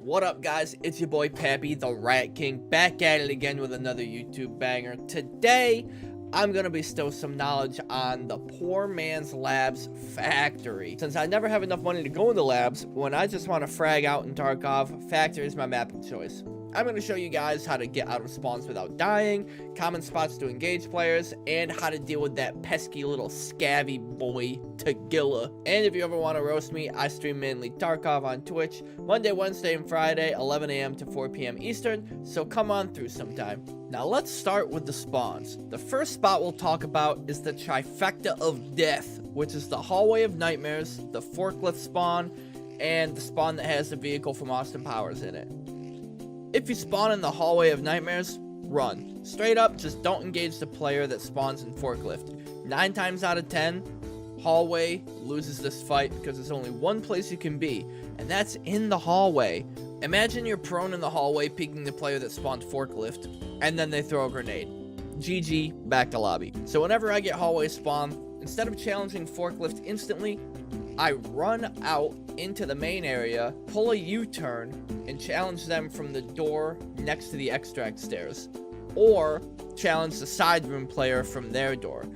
What up, guys? It's your boy Pappy, the Rat King, back at it again with another YouTube banger. Today, I'm gonna bestow some knowledge on the Poor Man's Labs Factory. Since I never have enough money to go into labs, when I just want to frag out in Tarkov, Factory is my map of choice. I'm going to show you guys how to get out of spawns without dying, common spots to engage players, and how to deal with that pesky little scabby boy, Tagilla. And if you ever want to roast me, I stream mainly Tarkov on Twitch, Monday, Wednesday, and Friday, 11 a.m. to 4 p.m. Eastern, so come on through sometime. Now let's start with the spawns. The first spot we'll talk about is the trifecta of death, which is the hallway of nightmares, the forklift spawn, and the spawn that has the vehicle from Austin Powers in it. If you spawn in the hallway of nightmares, run. Straight up, just don't engage the player that spawns in forklift. 9 times out of 10, hallway loses this fight because there's only one place you can be, and that's in the hallway. Imagine you're prone in the hallway peeking the player that spawned forklift, and then they throw a grenade. GG, back to lobby. So whenever I get hallway spawn, instead of challenging forklift instantly, I run out into the main area, pull a U-turn, and challenge them from the door next to the extract stairs. Or challenge the side room player from their door.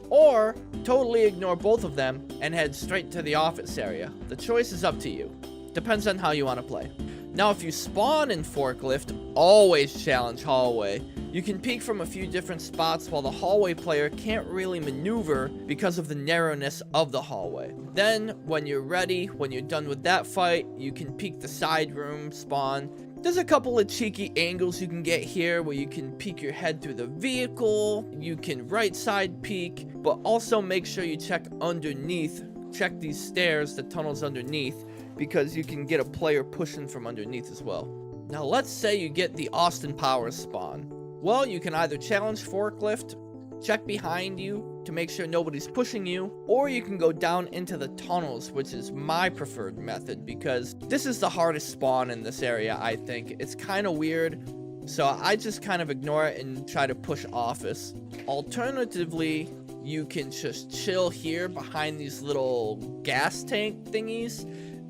Or totally ignore both of them and head straight to the office area. The choice is up to you. Depends on how you want to play. Now, if you spawn in forklift, always challenge hallway. You can peek from a few different spots while the hallway player can't really maneuver because of the narrowness of the hallway. Then, when you're ready, when you're done with that fight, you can peek the side room spawn. There's a couple of cheeky angles you can get here where you can peek your head through the vehicle, you can right side peek, but also make sure you check underneath, check these stairs, the tunnels underneath, because you can get a player pushing from underneath as well. Now let's say you get the Austin Powers spawn. Well, you can either challenge forklift, check behind you to make sure nobody's pushing you, or you can go down into the tunnels, which is my preferred method because this is the hardest spawn in this area, I think. It's kind of weird, so I just kind of ignore it and try to push office. Alternatively, you can just chill here behind these little gas tank thingies,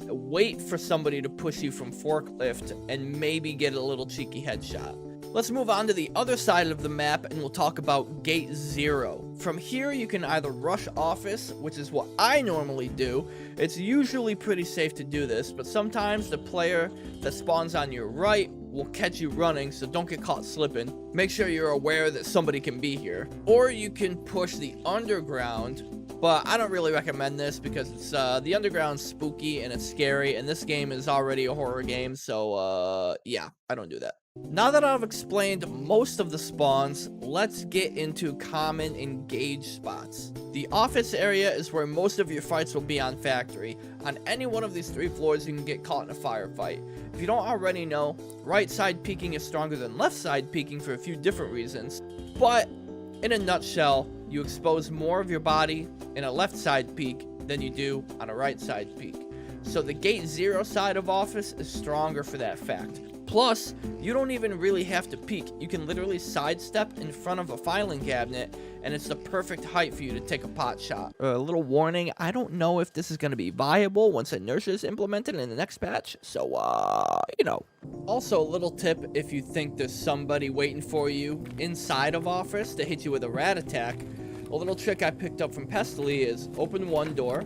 wait for somebody to push you from forklift, and maybe get a little cheeky headshot. Let's move on to the other side of the map and we'll talk about Gate 0. From here you can either rush office, which is what I normally do. It's usually pretty safe to do this, but sometimes the player that spawns on your right will catch you running, so don't get caught slipping. Make sure you're aware that somebody can be here. Or you can push the underground, but I don't really recommend this because it's the underground's spooky and it's scary, and this game is already a horror game, so yeah, I don't do that. Now that I've explained most of the spawns, let's get into common engage spots. The office area is where most of your fights will be on Factory. On any one of these 3 floors, you can get caught in a firefight. If you don't already know, right side peeking is stronger than left side peeking for a few different reasons. But, in a nutshell, you expose more of your body in a left side peek than you do on a right side peek. So the Gate 0 side of office is stronger for that fact. Plus, you don't even really have to peek. You can literally sidestep in front of a filing cabinet, and it's the perfect height for you to take a pot shot. A little warning, I don't know if this is going to be viable once inertia is implemented in the next patch, so, you know. Also, a little tip if you think there's somebody waiting for you inside of office to hit you with a rat attack, a little trick I picked up from Pestily is open one door,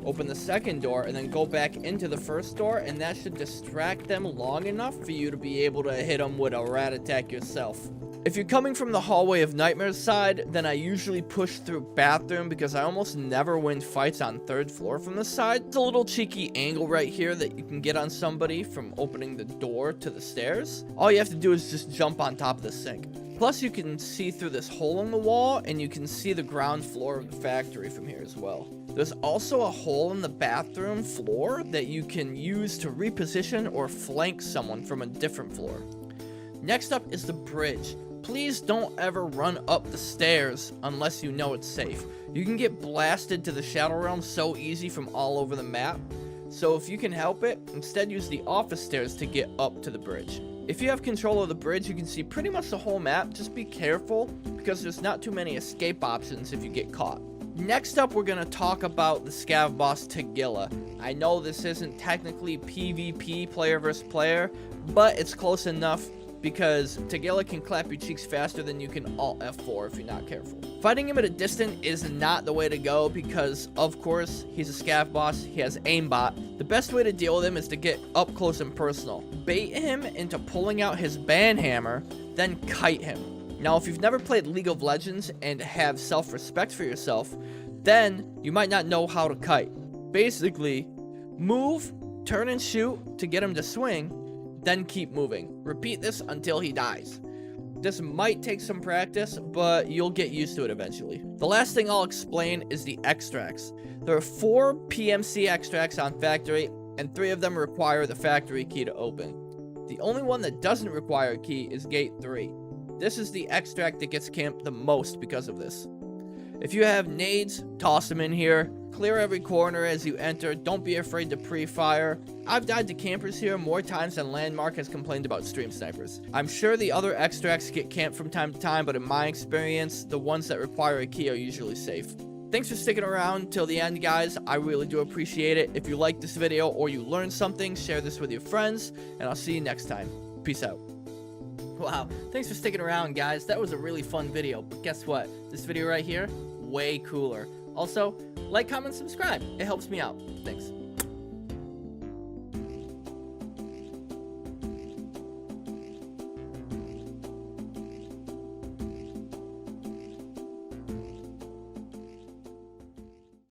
open the second door, and then go back into the first door, and that should distract them long enough for you to be able to hit them with a rat attack yourself. If you're coming from the hallway of nightmares side, then I usually push through bathroom because I almost never win fights on 3rd floor from this side. It's a little cheeky angle right here that you can get on somebody from opening the door to the stairs. All you have to do is just jump on top of the sink. Plus, you can see through this hole in the wall, and you can see the ground floor of the factory from here as well. There's also a hole in the bathroom floor that you can use to reposition or flank someone from a different floor. Next up is the bridge. Please don't ever run up the stairs unless you know it's safe. You can get blasted to the Shadow Realm so easy from all over the map. So if you can help it, instead use the office stairs to get up to the bridge. If you have control of the bridge, you can see pretty much the whole map. Just be careful because there's not too many escape options if you get caught. Next up, we're going to talk about the scav boss Tagilla. I know this isn't technically PvP player versus player, but it's close enough because Tagilla can clap your cheeks faster than you can Alt F4 if you're not careful. Fighting him at a distance is not the way to go because, of course, he's a scav boss, he has aimbot. The best way to deal with him is to get up close and personal. Bait him into pulling out his banhammer, then kite him. Now, if you've never played League of Legends and have self-respect for yourself, then you might not know how to kite. Basically, move, turn and shoot to get him to swing, then keep moving. Repeat this until he dies. This might take some practice, but you'll get used to it eventually. The last thing I'll explain is the extracts. There are 4 PMC extracts on factory, and 3 of them require the factory key to open. The only one that doesn't require a key is gate 3. This is the extract that gets camped the most because of this. If you have nades, toss them in here. Clear every corner as you enter. Don't be afraid to pre-fire. I've died to campers here more times than Landmark has complained about stream snipers. I'm sure the other extracts get camped from time to time, but in my experience, the ones that require a key are usually safe. Thanks for sticking around till the end, guys. I really do appreciate it. If you liked this video or you learned something, share this with your friends, and I'll see you next time. Peace out. Wow, thanks for sticking around, guys. That was a really fun video, but guess what? This video right here, way cooler. Also, like, comment, subscribe. It helps me out. Thanks.